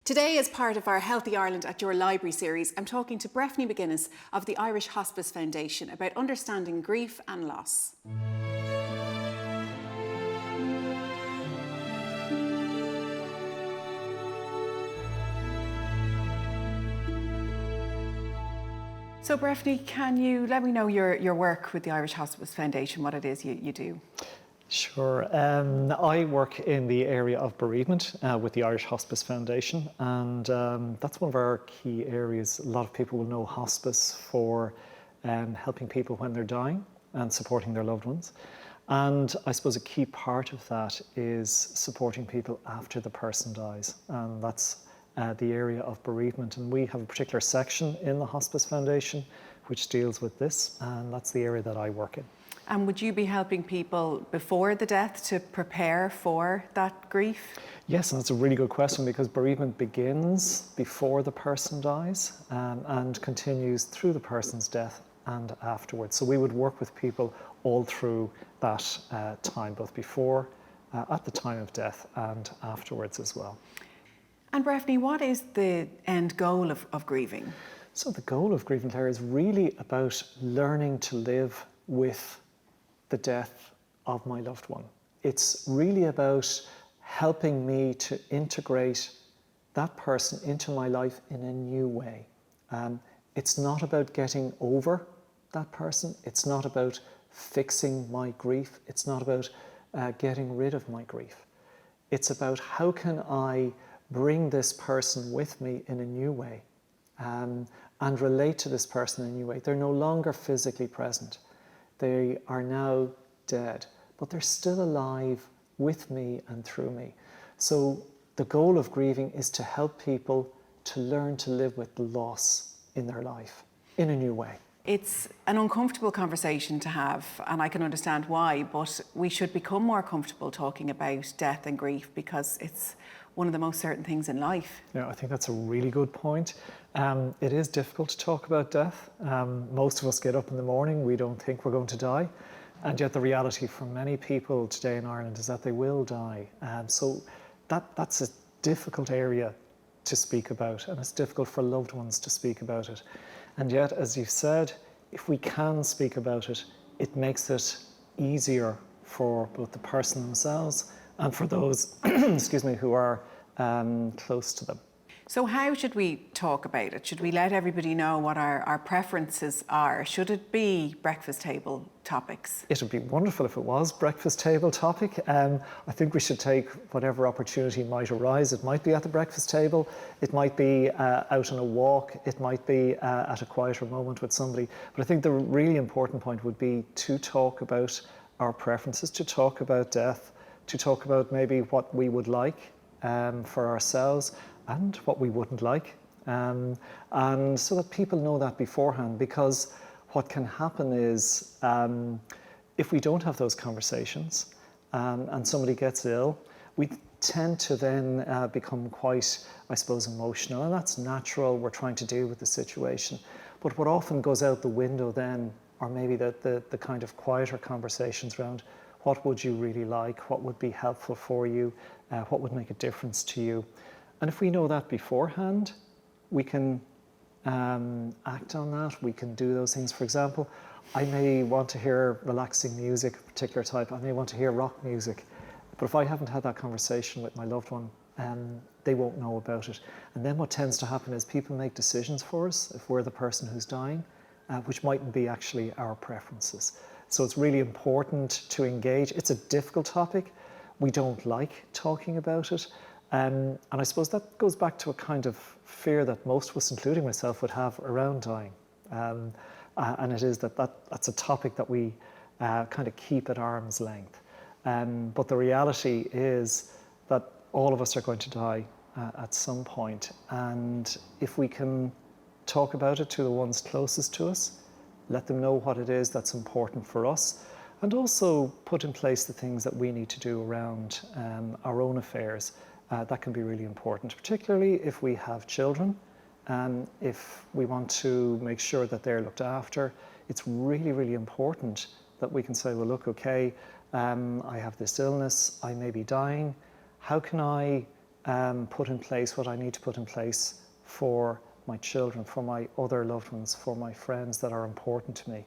Today, as part of our Healthy Ireland at Your Library series, I'm talking to Breffni McGuinness of the Irish Hospice Foundation about understanding grief and loss. So Breffni, can you let me know your work with the Irish Hospice Foundation, what it is you do? Sure. I work in the area of bereavement with the Irish Hospice Foundation, and that's one of our key areas. A lot of people will know hospice for helping people when they're dying and supporting their loved ones. And I suppose a key part of that is supporting people after the person dies, and that's the area of bereavement. And we have a particular section in the Hospice Foundation which deals with this, and that's the area that I work in. And would you be helping people before the death to prepare for that grief? Yes, and that's a really good question, because bereavement begins before the person dies and continues through the person's death and afterwards. So we would work with people all through that time, both before, at the time of death and afterwards as well. And Breffni, what is the end goal of grieving? So the goal of grieving, Clare, is really about learning to live with the death of my loved one. It's really about helping me to integrate that person into my life in a new way. It's not about getting over that person. It's not about fixing my grief. It's not about getting rid of my grief. It's about how can I bring this person with me in a new way and relate to this person in a new way. They're no longer physically present. They are now dead, but they're still alive with me and through me. So the goal of grieving is to help people to learn to live with the loss in their life in a new way. It's an uncomfortable conversation to have, and I can understand why, but we should become more comfortable talking about death and grief, because it's one of the most certain things in life. Yeah, I think that's a really good point. It is difficult to talk about death. Most of us get up in the morning, we don't think we're going to die, and yet the reality for many people today in Ireland is that they will die. So that's a difficult area to speak about, and it's difficult for loved ones to speak about it. And yet, as you've said, if we can speak about it, it makes it easier for both the person themselves and for those excuse me, who are close to them. So how should we talk about it? Should we let everybody know what our preferences are? Should it be breakfast table topics? It would be wonderful if it was breakfast table topic. I think we should take whatever opportunity might arise. It might be at the breakfast table, it might be out on a walk, it might be at a quieter moment with somebody. But I think the really important point would be to talk about our preferences, to talk about death, to talk about maybe what we would like for ourselves and what we wouldn't like, and so that people know that beforehand. Because what can happen is if we don't have those conversations and somebody gets ill, we tend to then become quite, I suppose, emotional, and that's natural. We're trying to deal with the situation, but what often goes out the window then are maybe the kind of quieter conversations around what would you really like, what would be helpful for you, what would make a difference to you. And if we know that beforehand, we can act on that, we can do those things. For example, I may want to hear relaxing music, a particular type, I may want to hear rock music, but if I haven't had that conversation with my loved one, they won't know about it. And then what tends to happen is people make decisions for us, if we're the person who's dying, which mightn't be actually our preferences. So it's really important to engage. It's a difficult topic. We don't like talking about it. And I suppose that goes back to a kind of fear that most of us, including myself, would have around dying. And it is that's a topic that we kind of keep at arm's length. But the reality is that all of us are going to die at some point. And if we can talk about it to the ones closest to us, let them know what it is that's important for us, and also put in place the things that we need to do around our own affairs. That can be really important, particularly if we have children, if we want to make sure that they're looked after. It's really, really important that we can say, well, look, okay, I have this illness, I may be dying. How can I put in place what I need to put in place for my children, for my other loved ones, for my friends that are important to me.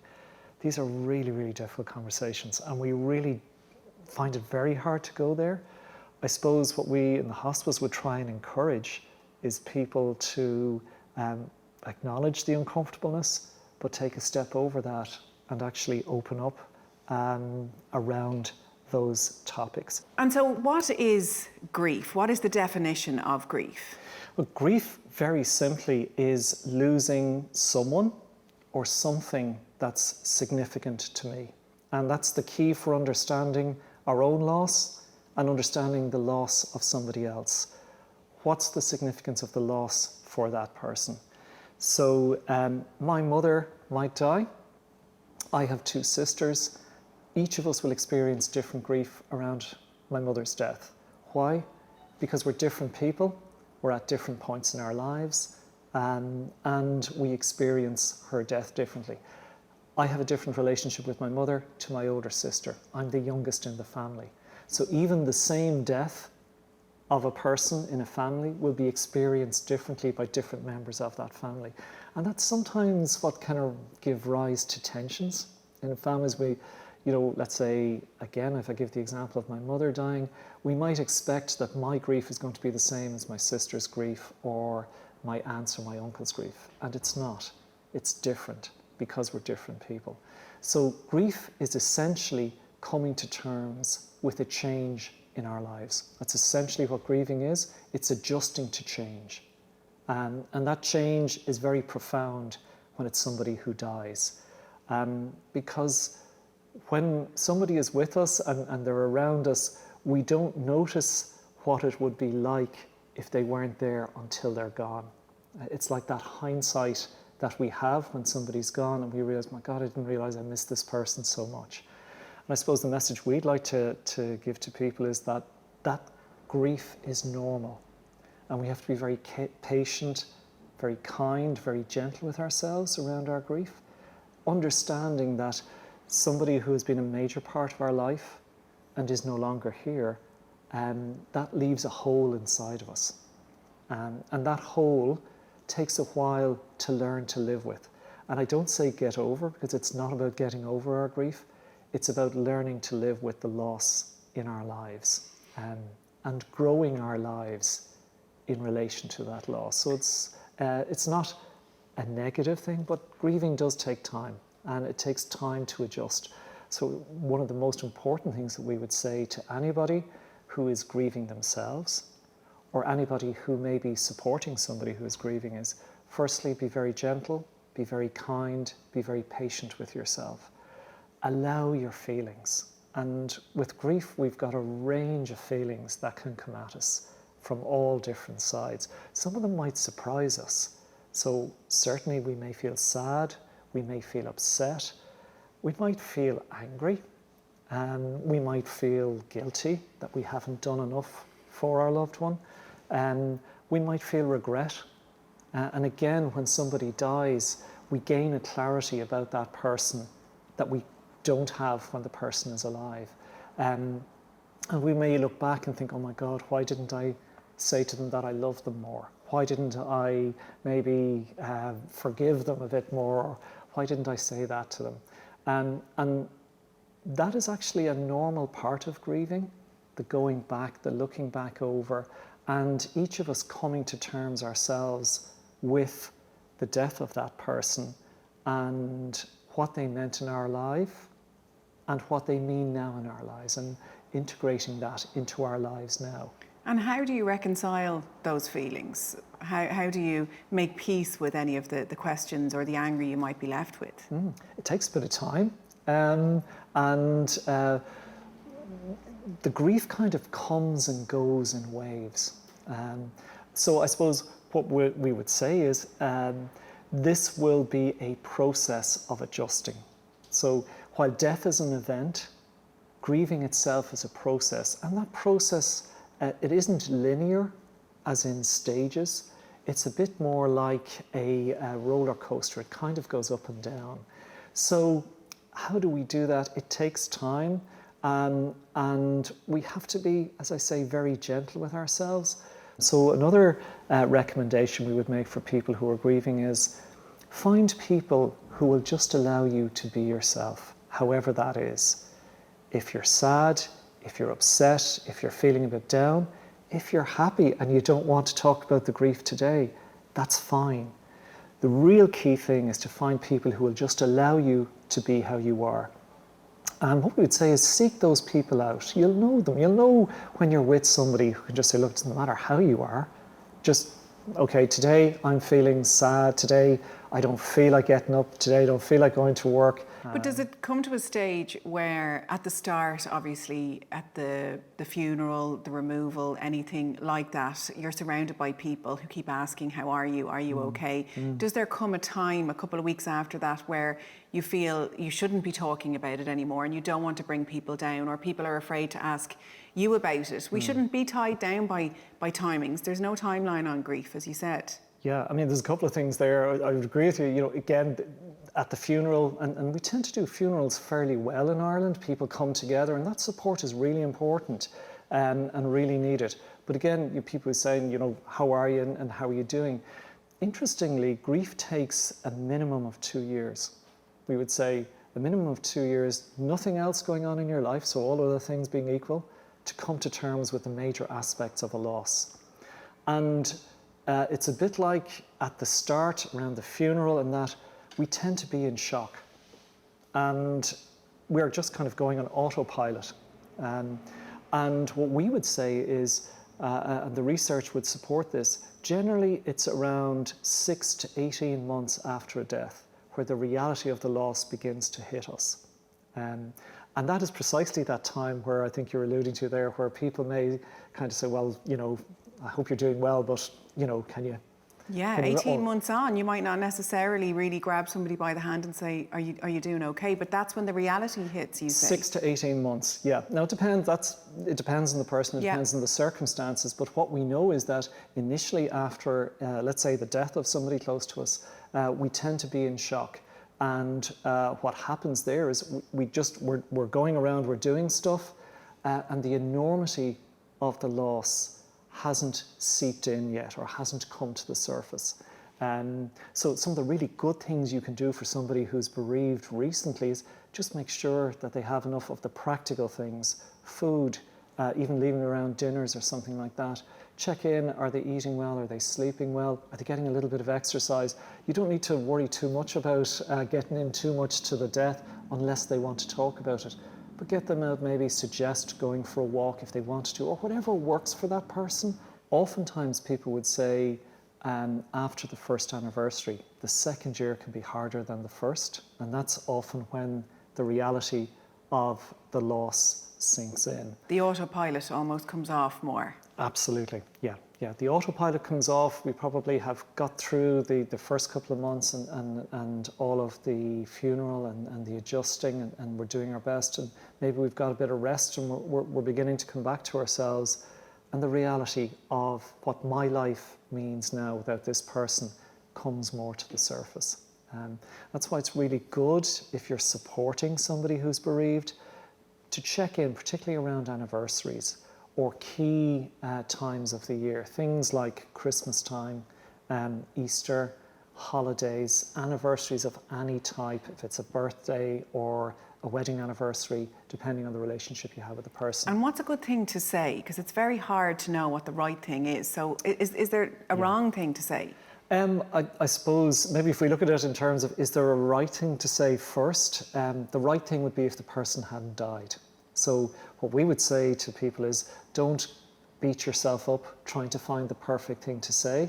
These are really, really difficult conversations, and we really find it very hard to go there. I suppose what we in the hospice would try and encourage is people to acknowledge the uncomfortableness, but take a step over that and actually open up around those topics. And so what is grief? What is the definition of grief? Well, grief, very simply, is losing someone or something that's significant to me. And that's the key for understanding our own loss and understanding the loss of somebody else. What's the significance of the loss for that person? So my mother might die. I have 2 sisters. Each of us will experience different grief around my mother's death. Why? Because we're different people. We're at different points in our lives, and we experience her death differently. I have a different relationship with my mother to my older sister. I'm the youngest in the family. So even the same death of a person in a family will be experienced differently by different members of that family. And that's sometimes what kind of give rise to tensions. In families, let's say, again, if I give the example of my mother dying, we might expect that my grief is going to be the same as my sister's grief or my aunt's or my uncle's grief. And it's not. It's different because we're different people. So grief is essentially coming to terms with a change in our lives. That's essentially what grieving is. It's adjusting to change. And that change is very profound when it's somebody who dies. Because when somebody is with us and they're around us, we don't notice what it would be like if they weren't there until they're gone. It's like that hindsight that we have when somebody's gone and we realize, my God, I didn't realize I missed this person so much. And I suppose the message we'd like to give to people is that grief is normal. And we have to be very patient, very kind, very gentle with ourselves around our grief, understanding that somebody who has been a major part of our life and is no longer here, that leaves a hole inside of us. And that hole takes a while to learn to live with. And I don't say get over, because it's not about getting over our grief. It's about learning to live with the loss in our lives and growing our lives in relation to that loss. So it's not a negative thing, but grieving does take time, and it takes time to adjust. So one of the most important things that we would say to anybody who is grieving themselves, or anybody who may be supporting somebody who is grieving, is firstly, be very gentle, be very kind, be very patient with yourself. Allow your feelings. And with grief, we've got a range of feelings that can come at us from all different sides. Some of them might surprise us. So certainly we may feel sad, we may feel upset, we might feel angry, we might feel guilty that we haven't done enough for our loved one. We might feel regret. And again, when somebody dies, we gain a clarity about that person that we don't have when the person is alive. And we may look back and think, oh my God, why didn't I say to them that I love them more? Why didn't I maybe forgive them a bit more? Or why didn't I say that to them? And that is actually a normal part of grieving, the going back, the looking back over, and each of us coming to terms ourselves with the death of that person and what they meant in our life and what they mean now in our lives, and integrating that into our lives now. And how do you reconcile those feelings? How do you make peace with any of the questions or the anger you might be left with? It takes a bit of time. The grief kind of comes and goes in waves. So I suppose what we would say is this will be a process of adjusting. So while death is an event, grieving itself is a process. And that process, it isn't linear, as in stages. It's a bit more like a roller coaster. It kind of goes up and down. So how do we do that? It takes time. And we have to be, as I say, very gentle with ourselves. So another recommendation we would make for people who are grieving is find people who will just allow you to be yourself, however that is. If you're sad, if you're upset, if you're feeling a bit down, if you're happy and you don't want to talk about the grief today, that's fine. The real key thing is to find people who will just allow you to be how you are. And what we would say is seek those people out. You'll know them. You'll know when you're with somebody who can just say, look, it doesn't matter how you are. Just, okay, today I'm feeling sad. Today I don't feel like getting up. Today I don't feel like going to work. But does it come to a stage where at the start, obviously, at the funeral, the removal, anything like that, you're surrounded by people who keep asking, how are you? Are you okay? Does there come a time, a couple of weeks after that, where you feel you shouldn't be talking about it anymore and you don't want to bring people down, or people are afraid to ask you about it? We shouldn't be tied down by timings. There's no timeline on grief, as you said. Yeah, I mean, there's a couple of things there. I would agree with you. You know, again, at the funeral, and we tend to do funerals fairly well in Ireland. People come together, and that support is really important and really needed. But again, people are saying, you know, how are you and how are you doing? Interestingly, grief takes a minimum of 2 years. We would say a minimum of 2 years, nothing else going on in your life, so all other things being equal, to come to terms with the major aspects of a loss. And it's a bit like at the start, around the funeral, and that we tend to be in shock. And we're just kind of going on autopilot. And what we would say is, and the research would support this, generally it's around 6 to 18 months after a death where the reality of the loss begins to hit us. And that is precisely that time where I think you're alluding to there, where people may kind of say, well, you know, I hope you're doing well, but, you know, can you... Yeah, 18 months on, you might not necessarily really grab somebody by the hand and say, are you doing okay? But that's when the reality hits, you say. 6 to 18 months, yeah. Now, it depends on the person, it depends on the circumstances, but what we know is that initially after, let's say, the death of somebody close to us, we tend to be in shock. And what happens there is we're going around, we're doing stuff, and the enormity of the loss hasn't seeped in yet or hasn't come to the surface. So some of the really good things you can do for somebody who's bereaved recently is just make sure that they have enough of the practical things, food, even leaving around dinners or something like that. Check in, are they eating well, are they sleeping well, are they getting a little bit of exercise? You don't need to worry too much about getting in too much to the death unless they want to talk about it. But get them out, maybe suggest going for a walk if they want to, or whatever works for that person. Oftentimes people would say after the first anniversary, the second year can be harder than the first, and that's often when the reality of the loss sinks in. The autopilot almost comes off more. Absolutely, yeah. The autopilot comes off. We probably have got through the first couple of months and all of the funeral and the adjusting, and we're doing our best, and maybe we've got a bit of rest and we're beginning to come back to ourselves, and the reality of what my life means now without this person comes more to the surface. That's why it's really good if you're supporting somebody who's bereaved to check in, particularly around anniversaries or key times of the year, things like Christmas time, Easter, holidays, anniversaries of any type, if it's a birthday or a wedding anniversary, depending on the relationship you have with the person. And what's a good thing to say? Because it's very hard to know what the right thing is. So is there a wrong thing to say? I suppose maybe if we look at it in terms of, is there a right thing to say first? The right thing would be if the person hadn't died. So what we would say to people is, don't beat yourself up trying to find the perfect thing to say.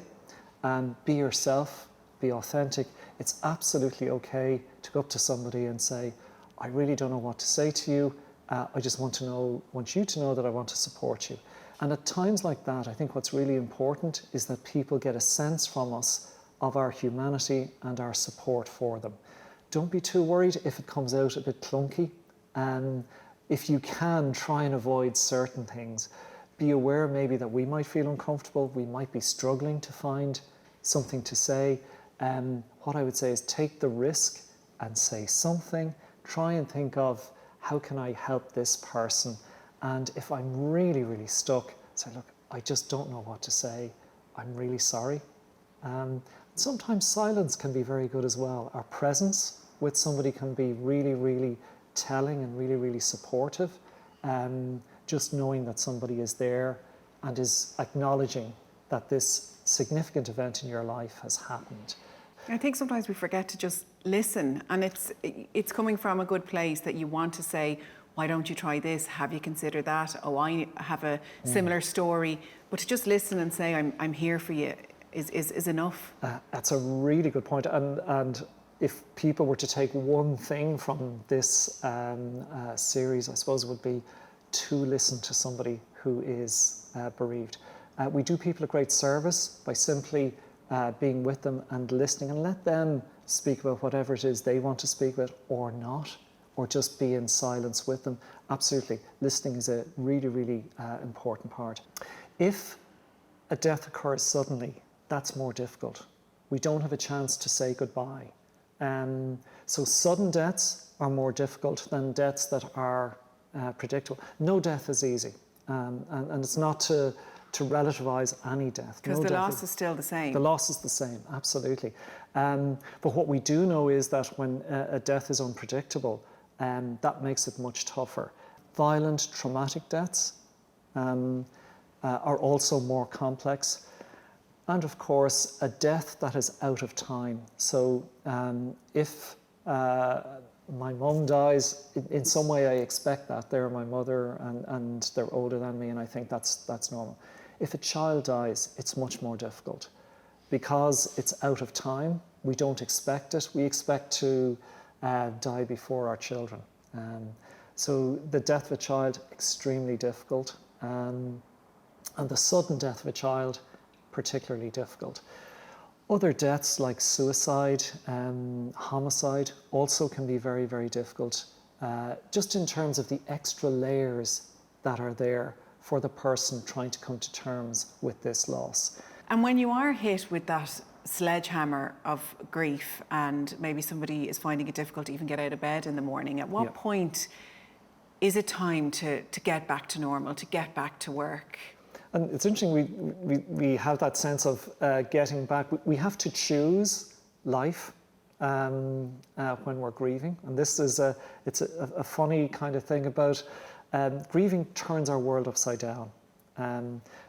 Be yourself, be authentic. It's absolutely okay to go up to somebody and say, I really don't know what to say to you. I just want you to know that I want to support you. And at times like that, I think what's really important is that people get a sense from us of our humanity and our support for them. Don't be too worried if it comes out a bit clunky. If you can, try and avoid certain things. Be aware maybe that we might feel uncomfortable, we might be struggling to find something to say. What I would say is take the risk and say something. Try and think of, how can I help this person? And if I'm really, really stuck, say, look, I just don't know what to say. I'm really sorry. Sometimes silence can be very good as well. Our presence with somebody can be really, really telling and really, really supportive. Just knowing that somebody is there and is acknowledging that this significant event in your life has happened. I think sometimes we forget to just listen, and it's coming from a good place that you want to say, why don't you try this? Have you considered that? Oh, I have a similar story. But to just listen and say, I'm here for you is enough. That's a really good point. And if people were to take one thing from this series, I suppose it would be to listen to somebody who is bereaved. We do people a great service by simply being with them and listening, and let them speak about whatever it is they want to speak about or not, or just be in silence with them. Absolutely, listening is a really, really important part. If a death occurs suddenly, that's more difficult. We don't have a chance to say goodbye. So sudden deaths are more difficult than deaths that are predictable. No death is easy, and it's not to relativize any death. Because the loss is still the same. The loss is the same, absolutely. But what we do know is that when a death is unpredictable, that makes it much tougher. Violent, traumatic deaths are also more complex. And of course, a death that is out of time. So if my mum dies, in some way I expect that. They're my mother and they're older than me, and I think that's normal. If a child dies, it's much more difficult. Because it's out of time, we don't expect it. We expect to die before our children. So the death of a child, extremely difficult. And the sudden death of a child, particularly difficult. Other deaths like suicide, homicide also can be very, very difficult, just in terms of the extra layers that are there for the person trying to come to terms with this loss. And when you are hit with that sledgehammer of grief and maybe somebody is finding it difficult to even get out of bed in the morning, at what point is it time to get back to normal, to get back to work? And it's interesting, we have that sense of getting back. We have to choose life when we're grieving. And this is it's a funny kind of thing about grieving turns our world upside down.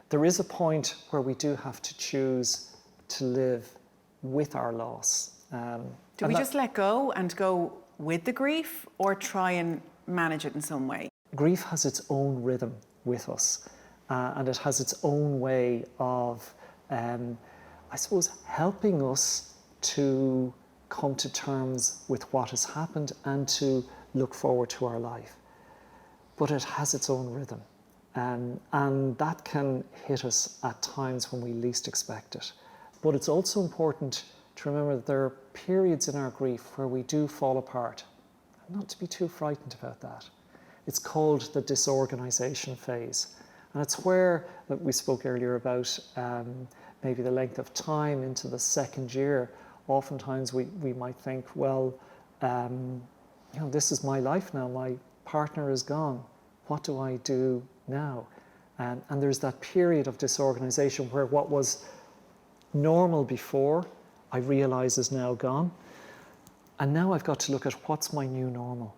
There is a point where we do have to choose to live with our loss. Do we just let go and go with the grief, or try and manage it in some way? Grief has its own rhythm with us. And it has its own way of, I suppose, helping us to come to terms with what has happened and to look forward to our life. But it has its own rhythm. And that can hit us at times when we least expect it. But it's also important to remember that there are periods in our grief where we do fall apart. Not to be too frightened about that. It's called the disorganization phase. And it's where we spoke earlier about maybe the length of time into the second year. Oftentimes we might think, well, this is my life now. My partner is gone. What do I do now? And there's that period of disorganization where what was normal before, I realize is now gone. And now I've got to look at what's my new normal.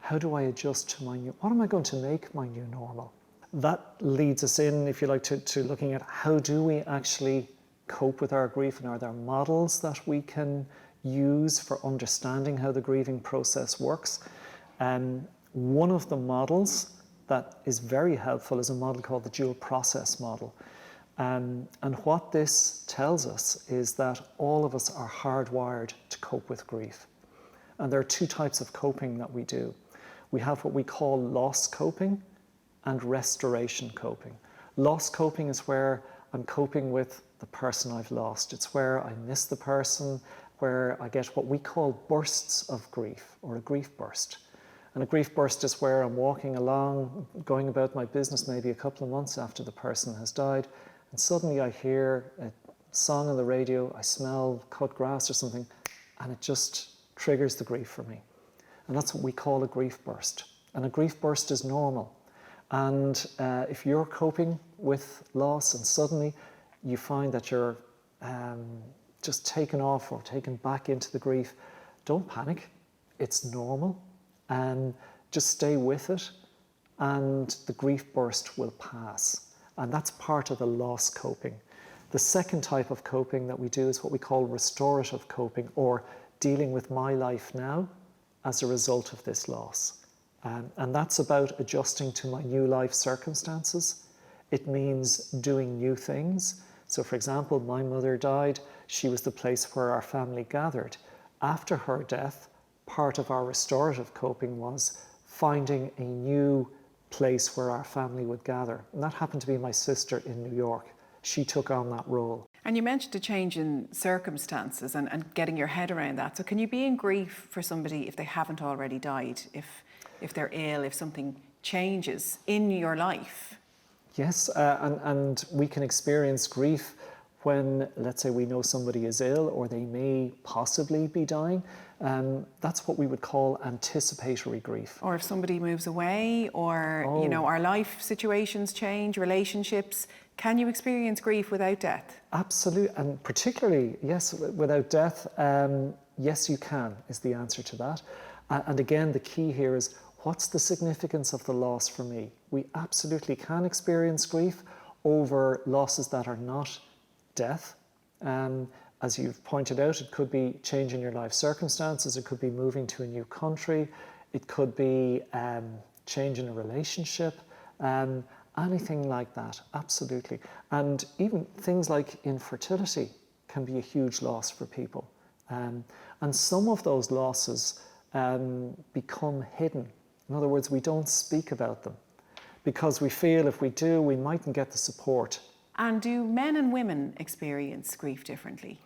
How do I adjust to what am I going to make my new normal? That leads us in, if you like, to looking at how do we actually cope with our grief, and are there models that we can use for understanding how the grieving process works? One of the models that is very helpful is a model called the dual process model. And what this tells us is that all of us are hardwired to cope with grief. And there are two types of coping that we do. We have what we call loss coping and restoration coping. Loss coping is where I'm coping with the person I've lost. It's where I miss the person, where I get what we call bursts of grief, or a grief burst. And a grief burst is where I'm walking along, going about my business maybe a couple of months after the person has died, and suddenly I hear a song on the radio, I smell cut grass or something, and it just triggers the grief for me. And that's what we call a grief burst. And a grief burst is normal. And if you're coping with loss and suddenly you find that you're just taken off or taken back into the grief, don't panic. It's normal. Just stay with it, and the grief burst will pass. And that's part of the loss coping. The second type of coping that we do is what we call restorative coping, or dealing with my life now as a result of this loss. And that's about adjusting to my new life circumstances. It means doing new things. So for example, my mother died. She was the place where our family gathered. After her death, part of our restorative coping was finding a new place where our family would gather. And that happened to be my sister in New York. She took on that role. And you mentioned a change in circumstances and getting your head around that. So can you be in grief for somebody if they haven't already died, if they're ill, if something changes in your life? Yes, and we can experience grief when, let's say, we know somebody is ill or they may possibly be dying. That's what we would call anticipatory grief. Or if somebody moves away, or our life situations change, relationships. Can you experience grief without death? Absolutely, and particularly, yes, without death, yes, you can, is the answer to that. And again, the key here is, what's the significance of the loss for me? We absolutely can experience grief over losses that are not death. As you've pointed out, it could be changing your life circumstances, it could be moving to a new country, it could be changing a relationship, anything like that, absolutely. And even things like infertility can be a huge loss for people. And some of those losses become hidden. In other words, we don't speak about them because we feel if we do, we mightn't get the support. And do men and women experience grief differently?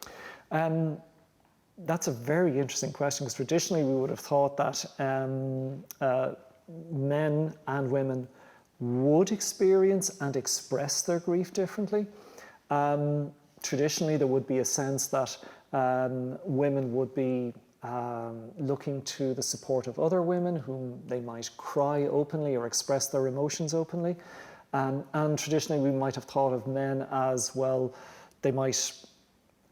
That's a very interesting question, because traditionally we would have thought that men and women would experience and express their grief differently. Traditionally, there would be a sense that women would be looking to the support of other women whom they might cry openly or express their emotions openly. And traditionally, we might have thought of men as, well, they might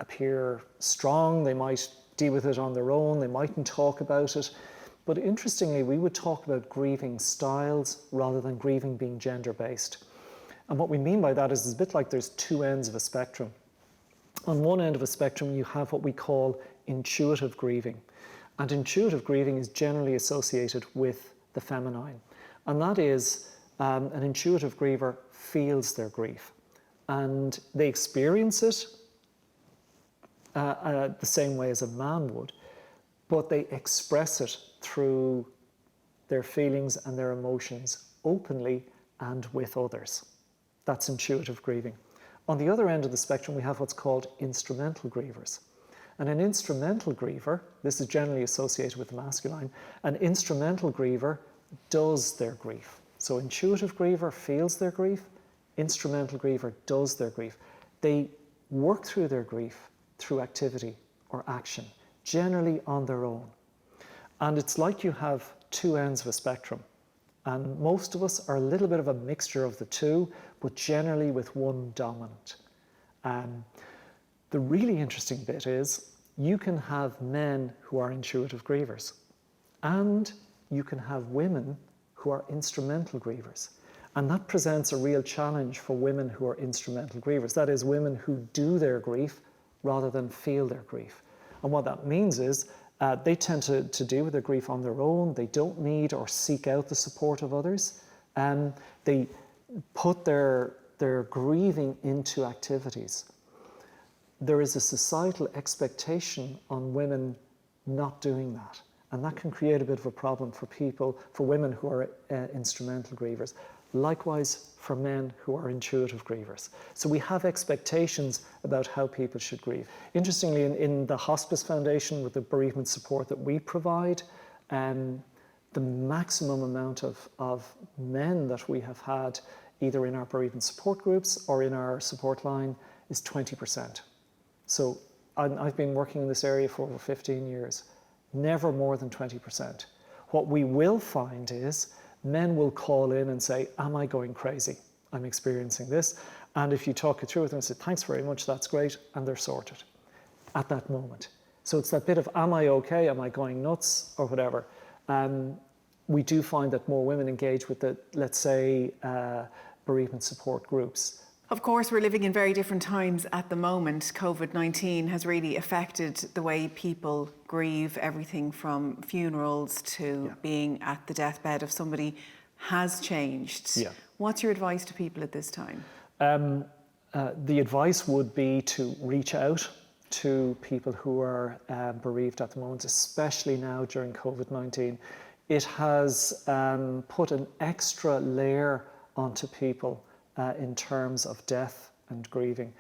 appear strong, they might deal with it on their own, they mightn't talk about it. But interestingly, we would talk about grieving styles rather than grieving being gender-based. And what we mean by that is it's a bit like there's two ends of a spectrum. On one end of a spectrum, you have what we call intuitive grieving. And intuitive grieving is generally associated with the feminine. And that is, an intuitive griever feels their grief. And they experience it the same way as a man would, but they express it through their feelings and their emotions openly and with others. That's intuitive grieving. On the other end of the spectrum, we have what's called instrumental grievers. And an instrumental griever, this is generally associated with the masculine, an instrumental griever does their grief. So intuitive griever feels their grief, instrumental griever does their grief. They work through their grief through activity or action, generally on their own. And it's like you have two ends of a spectrum. And most of us are a little bit of a mixture of the two, but generally with one dominant. The really interesting bit is you can have men who are intuitive grievers, and you can have women who are instrumental grievers. And that presents a real challenge for women who are instrumental grievers. That is, women who do their grief rather than feel their grief. And what that means is they tend to deal with their grief on their own. They don't need or seek out the support of others. They put their grieving into activities. There is a societal expectation on women not doing that. And that can create a bit of a problem for women who are instrumental grievers. Likewise for men who are intuitive grievers. So we have expectations about how people should grieve. Interestingly, in the Hospice Foundation, with the bereavement support that we provide, the maximum amount of men that we have had, either in our bereavement support groups or in our support line, is 20%. So I've been working in this area for over 15 years. Never more than 20%. What we will find is men will call in and say, am I going crazy? I'm experiencing this. And if you talk it through with them and say, thanks very much, that's great, and they're sorted at that moment. So it's that bit of, am I okay? Am I going nuts? Or whatever. We do find that more women engage with the, let's say, bereavement support groups. Of course, we're living in very different times at the moment. COVID-19 has really affected the way people grieve, everything from funerals to being at the deathbed of somebody has changed. Yeah. What's your advice to people at this time? The advice would be to reach out to people who are bereaved at the moment, especially now during COVID-19. It has put an extra layer onto people in terms of death and grieving.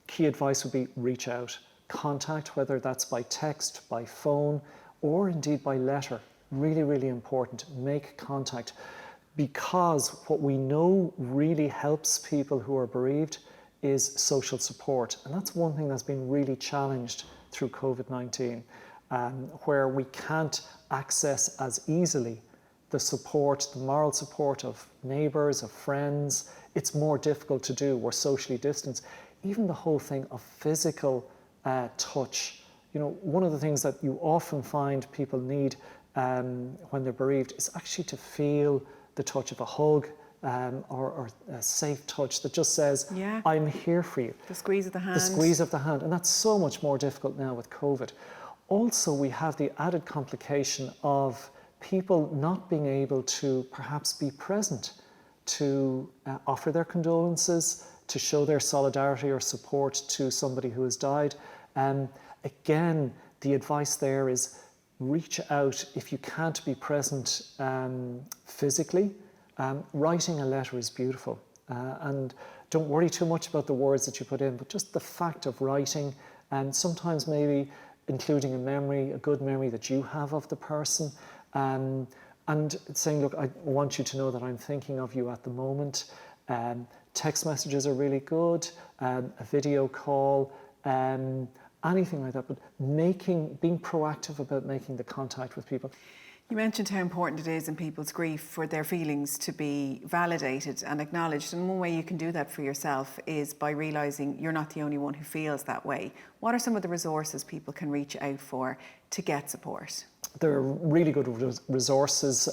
Key advice would be reach out, contact, whether that's by text, by phone, or indeed by letter. Really, really important, make contact. Because what we know really helps people who are bereaved is social support. And that's one thing that's been really challenged through COVID-19, where we can't access as easily the support, the moral support of neighbours, of friends. It's more difficult to do. We're socially distanced. Even the whole thing of physical touch. You know, one of the things that you often find people need when they're bereaved is actually to feel the touch of a hug or a safe touch that just says, I'm here for you. The squeeze of the hand. The squeeze of the hand. And that's so much more difficult now with COVID. Also, we have the added complication of people not being able to perhaps be present to offer their condolences, to show their solidarity or support to somebody who has died. Again, the advice there is reach out. If you can't be present physically, writing a letter is beautiful. And don't worry too much about the words that you put in, but just the fact of writing, and sometimes maybe including a memory, a good memory that you have of the person, and saying, look, I want you to know that I'm thinking of you at the moment. Text messages are really good, a video call, anything like that, but being proactive about making the contact with people. You mentioned how important it is in people's grief for their feelings to be validated and acknowledged. And one way you can do that for yourself is by realising you're not the only one who feels that way. What are some of the resources people can reach out for to get support? There are really good resources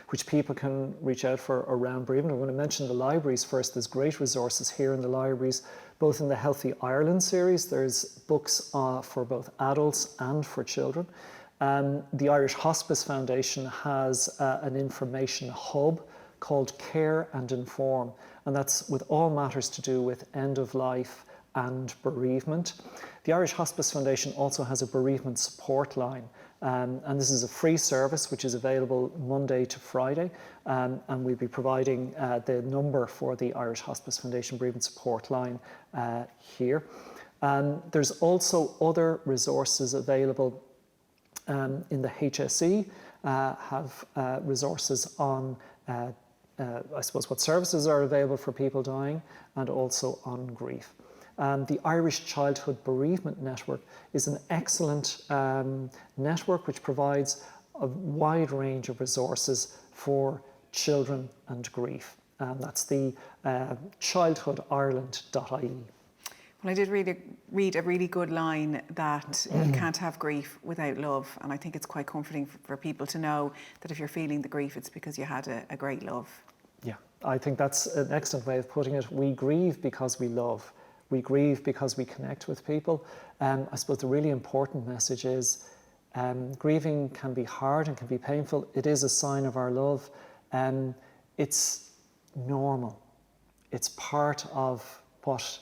which people can reach out for around bereavement. I'm going to mention the libraries first. There's great resources here in the libraries, both in the Healthy Ireland series. There's books for both adults and for children. The Irish Hospice Foundation has an information hub called Care and Inform, and that's with all matters to do with end of life and bereavement. The Irish Hospice Foundation also has a bereavement support line, and this is a free service which is available Monday to Friday, and we'll be providing the number for the Irish Hospice Foundation bereavement support line here. There's also other resources available in the HSE, have resources on, I suppose, what services are available for people dying, and also on grief. The Irish Childhood Bereavement Network is an excellent network which provides a wide range of resources for children and grief. And that's the childhoodireland.ie. Well, I did read a really good line that you can't have grief without love. And I think it's quite comforting for people to know that if you're feeling the grief, it's because you had a great love. Yeah, I think that's an excellent way of putting it. We grieve because we love. We grieve because we connect with people. I suppose the really important message is grieving can be hard and can be painful. It is a sign of our love. It's normal. It's part of what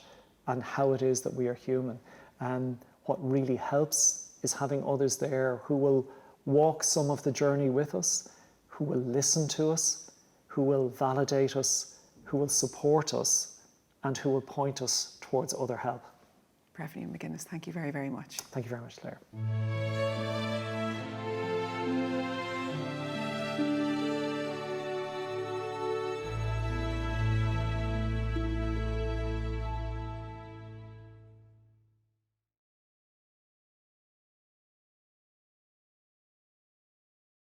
and how it is that we are human. And what really helps is having others there who will walk some of the journey with us, who will listen to us, who will validate us, who will support us, and who will point us towards other help. Breffni and McGuinness, thank you very, very much. Thank you very much, Clare.